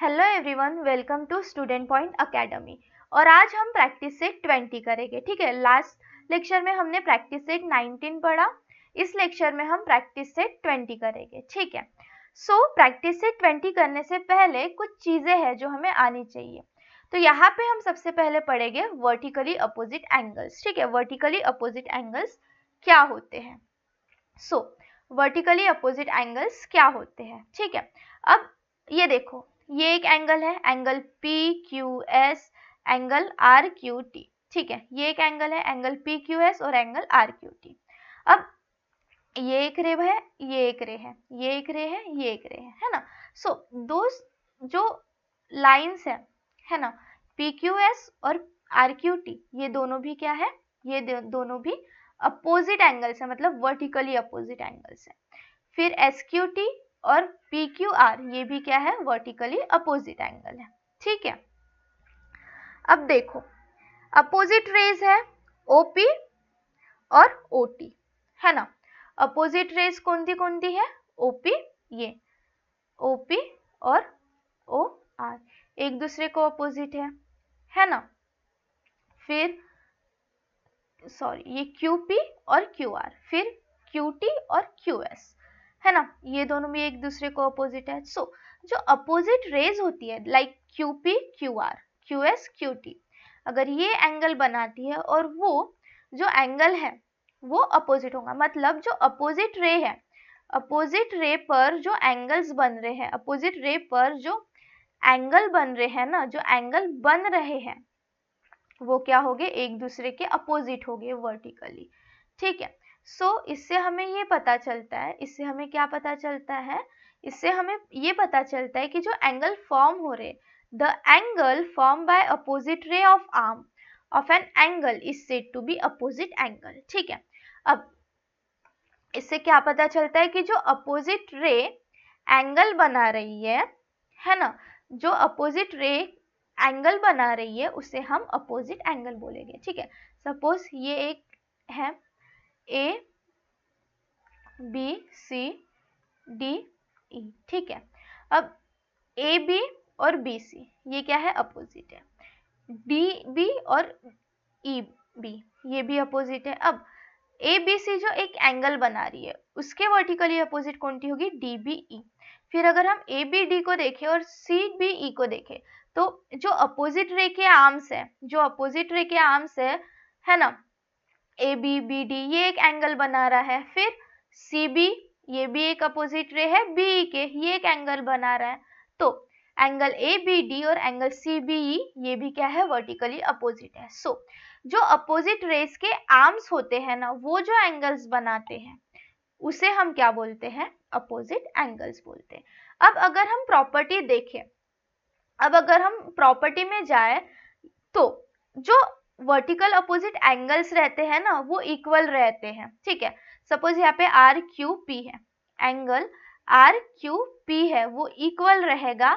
Hello everyone, welcome to student point academy. और आज हम प्रैक्टिस सेट 20 करेंगे। ठीक है, लास्ट लेक्चर में हमने प्रैक्टिस सेट 19 पढ़ा। इस लेक्चर में हम प्रैक्टिस सेट 20 करेंगे। ठीक है, सो प्रैक्टिस सेट 20 करने से पहले कुछ चीजें हैं जो हमें आनी चाहिए। तो यहाँ पे हम सबसे पहले पढ़ेंगे वर्टिकली अपोजिट एंगल्स। ठीक है, वर्टिकली अपोजिट एंगल्स क्या होते हैं। सो वर्टिकली अपोजिट एंगल्स क्या होते हैं। ठीक है, अब ये देखो, ये एक एंगल है, angle P Q S, angle R Q T. ठीक है, ये एक एंगल है, एंगल पी क्यू एस और एंगल आर क्यू टी। अब ये एक रे है, ये एक रे है, ये एक रे है, ये एक रे है ना। सो दो जो लाइंस है ना, पी क्यू एस और आर क्यू टी, ये दोनों भी क्या है, ये दोनों भी अपोजिट एंगल्स है, मतलब वर्टिकली अपोजिट एंगल्स है। फिर एस क्यू टी और पी क्यू आर, ये भी क्या है, वर्टिकली अपोजिट एंगल है। ठीक है, अब देखो अपोजिट रेज है ओपी और ओटी, है ना। अपोजिट रेज कौन सी है, ओपी, ये ओपी और ओ आर एक दूसरे को अपोजिट है ना। फिर सॉरी, ये क्यूपी और क्यू आर, फिर क्यूटी और क्यू एस, है ना, ये दोनों भी एक दूसरे को अपोजिट है। सो जो अपोजिट रेज होती है, like QP Q R, Q S Q T, अगर ये एंगल बनाती है और वो जो एंगल है वो अपोजिट होगा, मतलब जो अपोजिट रे है, अपोजिट रे पर जो एंगल्स बन रहे हैं, अपोजिट रे पर जो एंगल बन रहे हैं ना, जो एंगल बन रहे हैं वो क्या हो गए, एक दूसरे के अपोजिट हो गए वर्टिकली। ठीक है, सो इससे हमें ये पता चलता है, इससे हमें क्या पता चलता है, इससे हमें ये पता चलता है कि जो एंगल फॉर्म हो रहे, the angle form by opposite ray of arm of an angle is said to be opposite angle. ठीक है, अब इससे क्या पता चलता है कि जो अपोजिट रे एंगल बना रही है ना, जो अपोजिट रे एंगल बना रही है उसे हम अपोजिट एंगल बोलेंगे। ठीक है, सपोज ये एक है A B C D E. ठीक है, अब ए बी और बी सी ये क्या है, अपोजिट है। डी बी और ई बी ये भी अपोजिट है। अब ए बी सी जो एक एंगल बना रही है उसके वर्टिकली अपोजिट कौन सी होगी, डी बी ई। फिर अगर हम ए बी डी को देखें और सी बी ई को देखें, तो जो अपोजिट रे के आर्म्स है, जो अपोजिट रे के आर्म्स है ना, ए बी बी डी ये एक एंगल बना रहा है। फिर सी बी ये भी एक अपोजिट रे है बी ई के, ये एक एंगल बना रहा है। तो एंगल ए बी डी और एंगल सी बी ई ये भी क्या है, वर्टिकली अपोजिट है। सो जो अपोजिट रेस के आर्म्स होते हैं ना, वो जो एंगल्स बनाते हैं उसे हम क्या बोलते हैं, अपोजिट एंगल्स बोलते हैं। अब अगर हम प्रॉपर्टी देखें, अब अगर हम प्रॉपर्टी में जाए तो जो वर्टिकल अपोजिट एंगल्स रहते हैं ना वो इक्वल रहते हैं। ठीक है, सपोज यहाँ पे आर क्यू पी है, एंगल आर क्यू पी है वो इक्वल रहेगा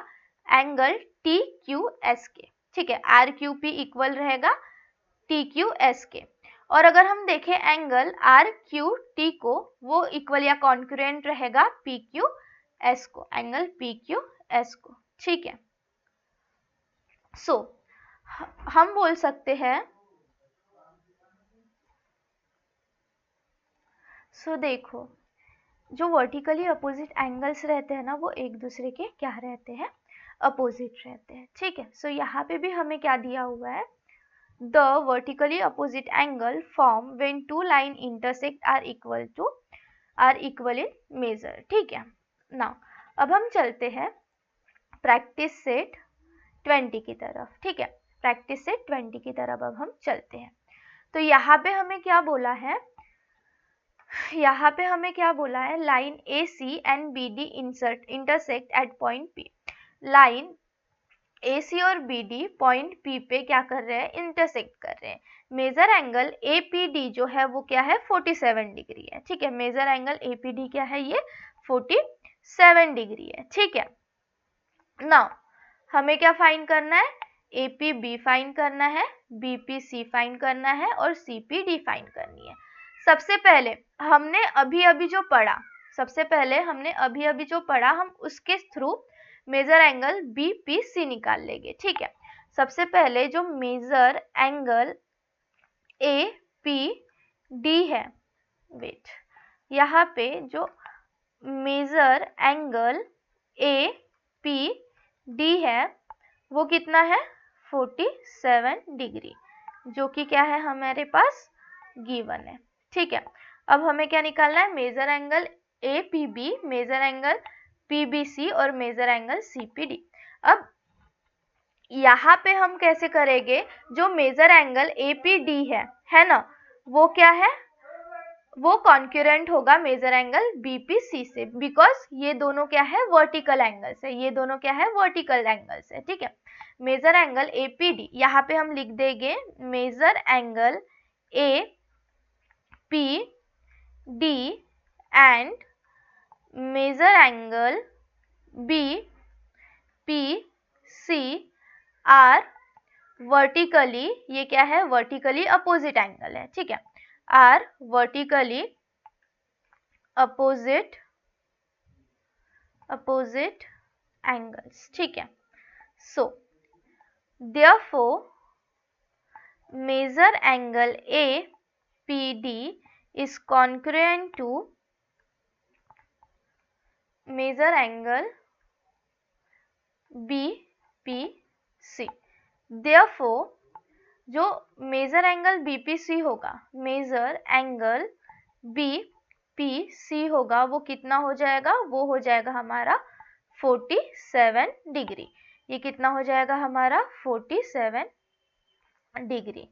एंगल टी क्यू एस के। ठीक है, आर क्यू पी इक्वल रहेगा टी क्यू एस के। और अगर हम देखें एंगल आर क्यू टी को, वो इक्वल या कॉन्करेंट रहेगा पी क्यू एस को, एंगल पी क्यू एस को। ठीक है, सो हम बोल सकते हैं, सो देखो जो वर्टिकली अपोजिट एंगल्स रहते हैं ना वो एक दूसरे के क्या रहते हैं, अपोजिट रहते हैं। ठीक है, सो यहाँ पे भी हमें क्या दिया हुआ है, the vertically opposite angle form when two line intersect are equal in measure. ठीक है, नाउ अब हम चलते हैं प्रैक्टिस सेट 20 की तरफ। ठीक है, प्रैक्टिस सेट 20 की तरफ अब हम चलते हैं। तो यहाँ पे हमें क्या बोला है, यहाँ पे हमें क्या बोला है, line A C and B D intersect at point P. Line A C और बी डी पॉइंट पी पे क्या कर रहे हैं, इंटरसेक्ट कर रहे हैं। Measure angle A P D जो है वो क्या है, 47 डिग्री है। ठीक है, measure angle A P D क्या है, ये 47 डिग्री है। ठीक है, नाउ हमें क्या फाइंड करना है, ए पी बी फाइंड करना है, बी पी सी फाइंड करना है और सी पी डी फाइंड करनी है। सबसे पहले हमने अभी अभी जो पढ़ा, सबसे पहले हमने अभी अभी जो पढ़ा हम उसके थ्रू मेजर एंगल BPC निकाल लेंगे। ठीक है, सबसे पहले जो मेजर एंगल APD है, वेट, यहाँ पे जो मेजर एंगल APD है वो कितना है 47 डिग्री, जो कि क्या है हमारे पास गिवन है। ठीक है, अब हमें क्या निकालना है, measure angle APB, measure angle PBC और मेजर एंगल CPD। अब यहाँ पे हम कैसे करेंगे, जो मेजर एंगल APD है ना, वो क्या है, वो कॉन्क्यूरेंट होगा मेजर एंगल BPC से, बिकॉज ये दोनों क्या है वर्टिकल एंगल्स है, ये दोनों क्या है वर्टिकल एंगल्स है। ठीक है, मेजर एंगल APD, यहाँ पे हम लिख देंगे measure angle APD and measure angle BPC are vertically, ये क्या है वर्टिकली अपोजिट एंगल है। ठीक है, आर वर्टिकली अपोजिट एंगल्स। ठीक है, सो therefore measure angle APD is congruent to measure angle BPC। therefore जो मेजर एंगल BPC होगा, मेजर एंगल BPC होगा, वो कितना हो जाएगा, वो हो जाएगा हमारा 47 डिग्री। ये कितना हो जाएगा हमारा 47 डिग्री।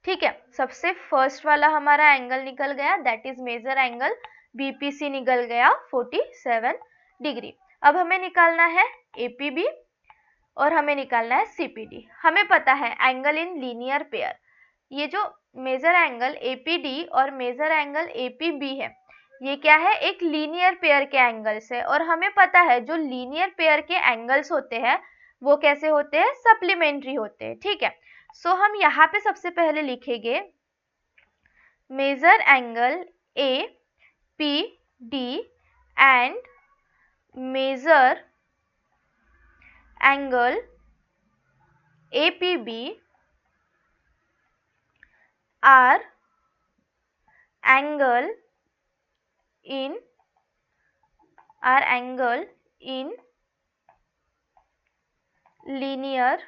ठीक है, सबसे फर्स्ट वाला हमारा एंगल निकल गया, that is measure angle BPC निकल गया 47 डिग्री। अब हमें निकालना है APB और हमें निकालना है CPD। हमें पता है एंगल इन लीनियर पेयर, ये जो मेजर एंगल APD और मेजर एंगल APB है, ये क्या है एक लीनियर पेयर के एंगल्स है, और हमें पता है जो लीनियर पेयर के एंगल्स होते हैं वो कैसे होते हैं, सप्लीमेंट्री होते हैं। ठीक है, सो हम यहाँ पे सबसे पहले लिखेंगे measure angle APD and measure angle APB are angle in linear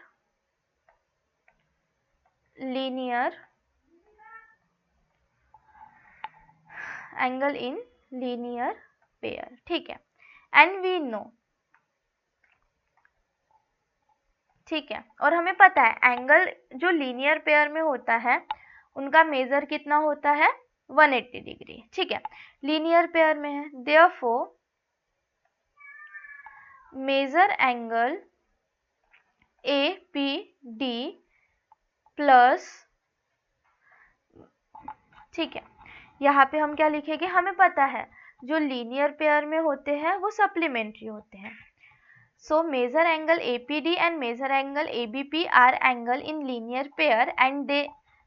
angle in linear pair। ठीक है, and we know, ठीक है, और हमें पता है एंगल जो लीनियर पेयर में होता है उनका मेजर कितना होता है 180 डिग्री। ठीक है, लीनियर पेयर में है, therefore measure angle APD plus, ठीक है, यहाँ पे हम क्या लिखेंगे, हमें पता है जो लीनियर पेयर में होते हैं वो सप्लीमेंट्री होते हैं। So measure angle APD and measure angle ABP are angle in linear pair and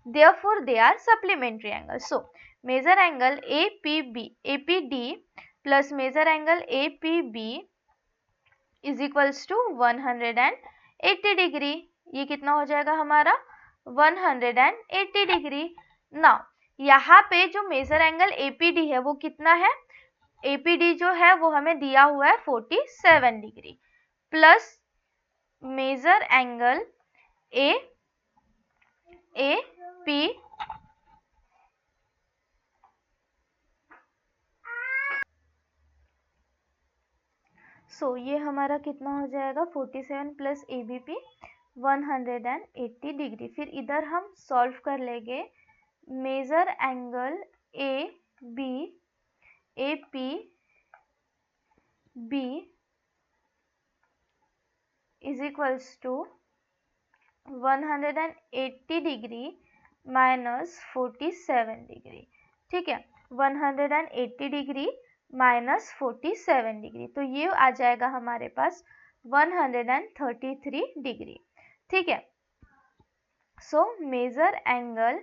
therefore they are supplementary angles. So measure angle APD plus measure angle APB is equals to 180 degree. ये कितना हो जाएगा हमारा 180 degree. Now यहाँ पे जो major angle APD है वो कितना है, APD जो है वो हमें दिया हुआ है 47 degree plus measure angle AP ये हमारा कितना हो जाएगा 47 प्लस ABP 180 डिग्री। फिर इधर हम सॉल्व कर लेंगे, measure angle APB is equals to 180 degree minus 47 degree. ठीक है, 180 डिग्री माइनस 47 डिग्री, तो ये आ जाएगा हमारे पास 133 डिग्री। ठीक है, सो मेजर एंगल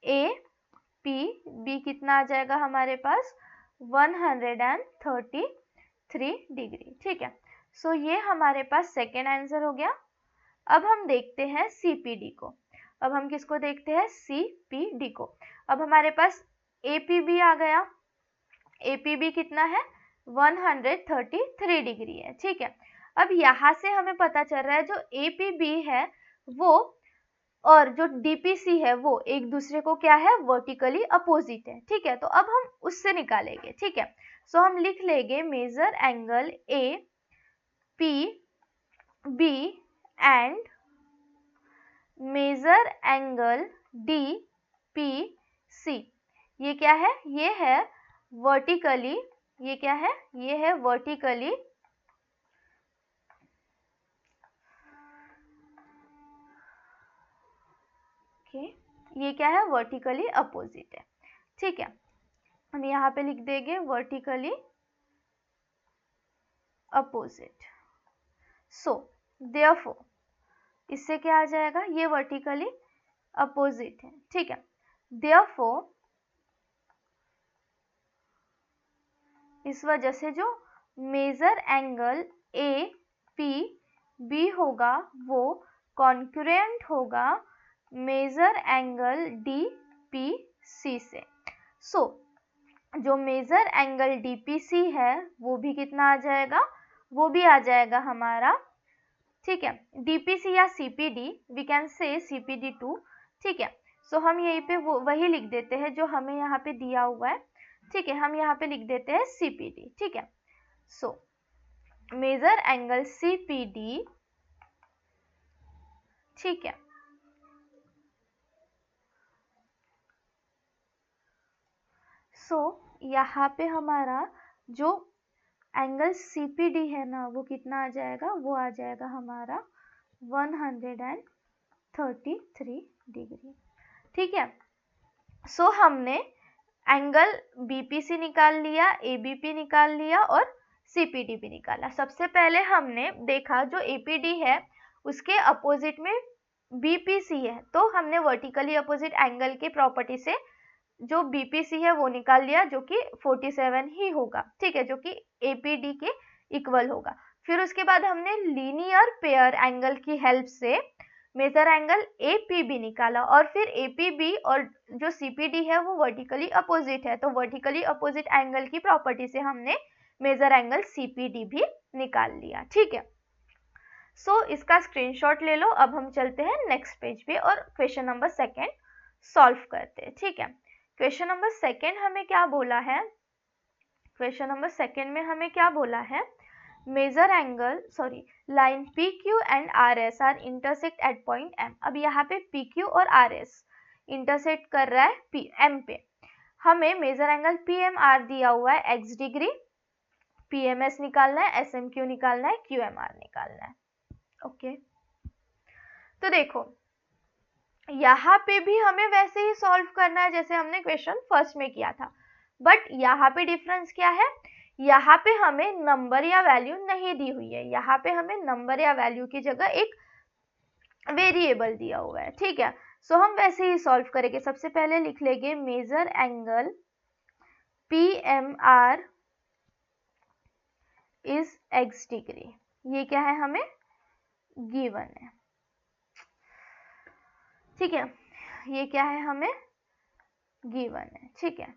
APB कितना आ जाएगा हमारे पास 133 डिग्री। ठीक है, सो ये हमारे पास सेकेंड आंसर हो गया। अब हम देखते हैं CPD को। अब हम किसको देखते हैं? CPD को। अब हमारे पास APB आ गया। APB कितना है? 133 डिग्री है, ठीक है। अब यहाँ से हमें पता चल रहा है जो APB है वो और जो DPC है वो एक दूसरे को क्या है? वर्टिकली अपोजिट है, ठीक है। तो अब हम उससे निकालेंगे, ठीक है। सो हम लिख लेंगे measure angle APB and measure angle DPC। ये क्या है? ये है वर्टिकली, ये क्या है? ये है वर्टिकली ये क्या है? वर्टिकली अपोजिट है, ठीक है। हम यहाँ पे लिख देंगे वर्टिकली अपोजिट। सो देयरफॉर इससे क्या आ जाएगा? ये वर्टिकली अपोजिट है, ठीक है। देयरफॉर इस वजह से जो मेजर एंगल APB होगा वो कॉन्करेंट होगा मेजर एंगल DPC से। सो जो मेजर एंगल DPC है वो भी कितना आ जाएगा? वो भी आ जाएगा हमारा, ठीक है, DPC या CPD, we can say CPD2, ठीक है। सो हम यहीं पे वही लिख देते हैं जो हमें यहाँ पे दिया हुआ है, ठीक है। हम यहाँ पे लिख देते हैं CPD, ठीक है। सो मेजर एंगल CPD, ठीक है। सो यहाँ पे हमारा जो एंगल CPD है ना वो कितना आ जाएगा? वो आ जाएगा हमारा 133 डिग्री, ठीक है। सो हमने एंगल BPC निकाल लिया, ABP निकाल लिया और CPD भी निकाला। सबसे पहले हमने देखा जो APD है उसके अपोजिट में BPC है, तो हमने वर्टिकली अपोजिट एंगल की प्रॉपर्टी से जो BPC है वो निकाल लिया जो कि 47 ही होगा, ठीक है, जो कि APD के इक्वल होगा। फिर उसके बाद हमने लीनियर पेयर एंगल की हेल्प से मेजर एंगल APB निकाला और फिर APB और जो CPD है वो वर्टिकली अपोजिट है, तो वर्टिकली अपोजिट एंगल की प्रॉपर्टी से हमने मेजर एंगल CPD भी निकाल लिया, ठीक है। सो इसका स्क्रीनशॉट ले लो। अब हम चलते हैं नेक्स्ट पेज पे और क्वेश्चन नंबर 2 सॉल्व करते हैं, ठीक है। क्वेश्चन नंबर 2 हमें क्या बोला है? क्वेश्चन नंबर 2 में हमें क्या बोला है? Measure angle line PQ and RS are intersect at point M। अब यहाँ पे PQ और RS इंटरसेक्ट कर रहा है M पे। हमें मेजर एंगल PMR दिया हुआ है x डिग्री, PMS निकालना है, SMQ निकालना है, QMR निकालना है, ओके। तो देखो यहाँ पे भी हमें वैसे ही सॉल्व करना है जैसे हमने क्वेश्चन फर्स्ट में किया था, बट यहाँ पे डिफरेंस क्या है? यहाँ पे हमें नंबर या वैल्यू नहीं दी हुई है, यहाँ पे हमें नंबर या वैल्यू की जगह एक वेरिएबल दिया हुआ है, ठीक है। सो हम वैसे ही सॉल्व करेंगे। सबसे पहले लिख लेंगे measure angle PMR is x degree. ये क्या है? हमें गिवन है, ठीक है। ये क्या है? हमें गिवन है, ठीक है।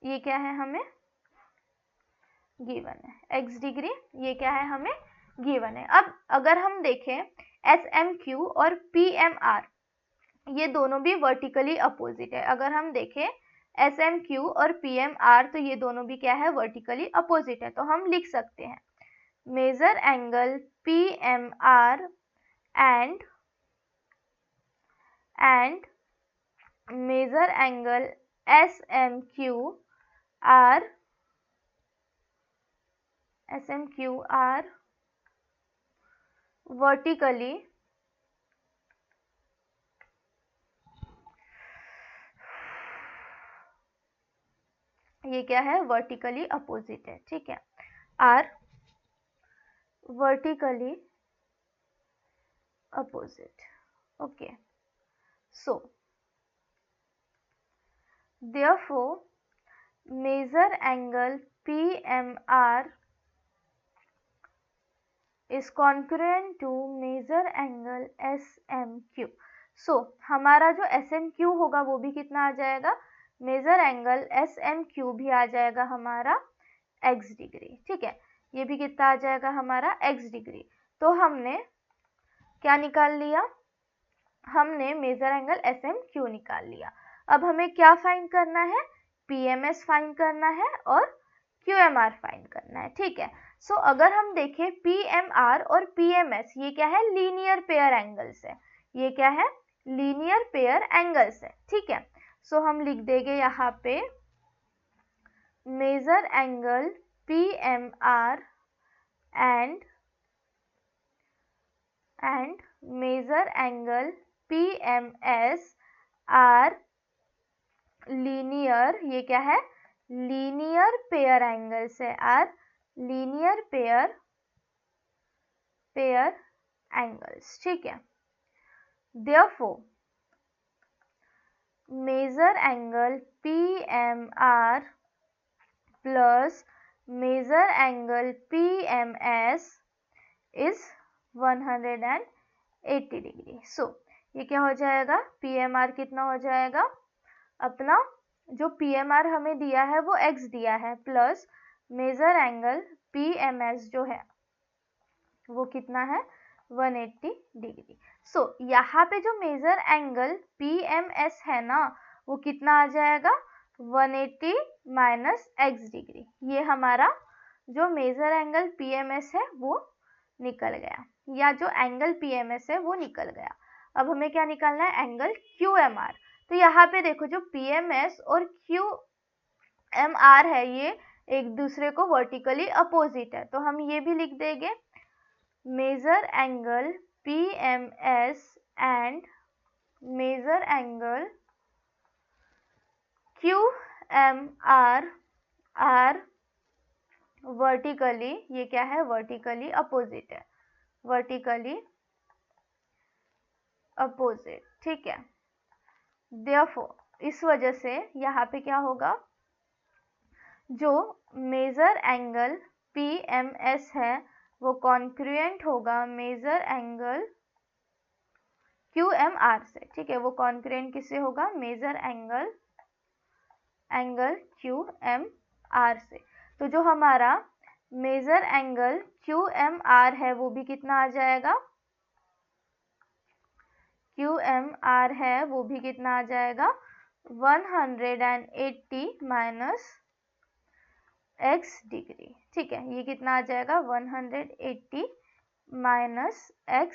ये क्या है? हमें गिवन है x डिग्री। ये क्या है? हमें गिवन है। अब अगर हम देखें SMQ और PMR ये दोनों भी वर्टिकली अपोजिट है। अगर हम देखें SMQ और PMR तो ये दोनों भी क्या है? वर्टिकली अपोजिट है। तो हम लिख सकते हैं measure angle PMR and measure angle SMQ are vertically ये क्या है? वर्टिकली अपोजिट है, ठीक है। Are vertically opposite, okay. So therefore measure angle PMR is congruent to measure angle SMQ. So हमारा जो SMQ होगा वो भी कितना आ जाएगा, मेजर एंगल SMQ भी आ जाएगा हमारा x डिग्री, ठीक है, ये भी कितना आ जाएगा हमारा x डिग्री। तो हमने क्या निकाल लिया, हमने मेजर एंगल SMQ निकाल लिया। अब हमें क्या फाइंड करना है, PMS फाइंड करना है और QMR फाइंड करना है, ठीक है। सो अगर हम देखें PMR और PMS, ये क्या है, लीनियर पेयर एंगल्स है, ये क्या है, लीनियर पेयर एंगल्स है, ठीक है। सो हम लिख देंगे यहाँ पे measure angle PMR and measure angle PMS are linear, ये क्या है, लीनियर पेयर एंगल्स है, आर लीनियर पेयर एंगल्स, ठीक है। Therefore measure angle PMR plus measure angle PMS is 180 degree. So ये क्या हो जाएगा, PMR कितना हो जाएगा, अपना जो PMR हमें दिया है वो x दिया है, प्लस मेजर एंगल PMS जो है वो कितना है, 180 डिग्री। सो यहाँ पे जो मेजर एंगल PMS है ना वो कितना आ जाएगा, 180 माइनस x डिग्री। ये हमारा जो मेजर एंगल PMS है वो निकल गया, या जो एंगल PMS है वो निकल गया। अब हमें क्या निकालना है, एंगल QMR। तो यहाँ पे देखो जो PMS और QMR है ये एक दूसरे को वर्टिकली अपोजिट है, तो हम ये भी लिख देंगे measure angle PMS and measure angle QMR are vertically, ये क्या है, वर्टिकली अपोजिट है, वर्टिकली अपोजिट, ठीक है। Therefore इस वजह से यहाँ पे क्या होगा, जो मेजर एंगल PMS है वो कॉन्क्रुएंट होगा मेजर एंगल QMR से, ठीक है, वो कॉन्क्रुएंट किससे होगा, मेजर एंगल QMR से। तो जो हमारा मेजर एंगल QMR है वो भी कितना आ जाएगा, QMR है वो भी कितना आ जाएगा, 180 माइनस x डिग्री, ठीक है, ये कितना आ जाएगा, 180 माइनस x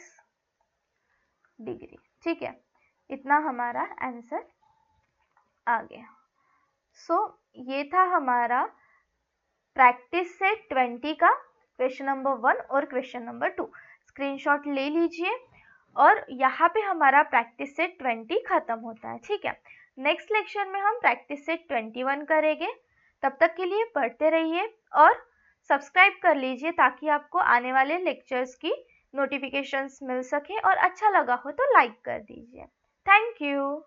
डिग्री, ठीक है। इतना हमारा आंसर आ गया। सो ये था हमारा प्रैक्टिस सेट 20 का क्वेश्चन नंबर 1 और क्वेश्चन नंबर 2। स्क्रीनशॉट ले लीजिए और यहाँ पे हमारा प्रैक्टिस सेट 20 खत्म होता है, ठीक है। नेक्स्ट लेक्चर में हम प्रैक्टिस सेट 21 करेंगे। तब तक के लिए पढ़ते रहिए और सब्सक्राइब कर लीजिए ताकि आपको आने वाले लेक्चर्स की नोटिफिकेशंस मिल सके, और अच्छा लगा हो तो लाइक कर दीजिए। Thank you.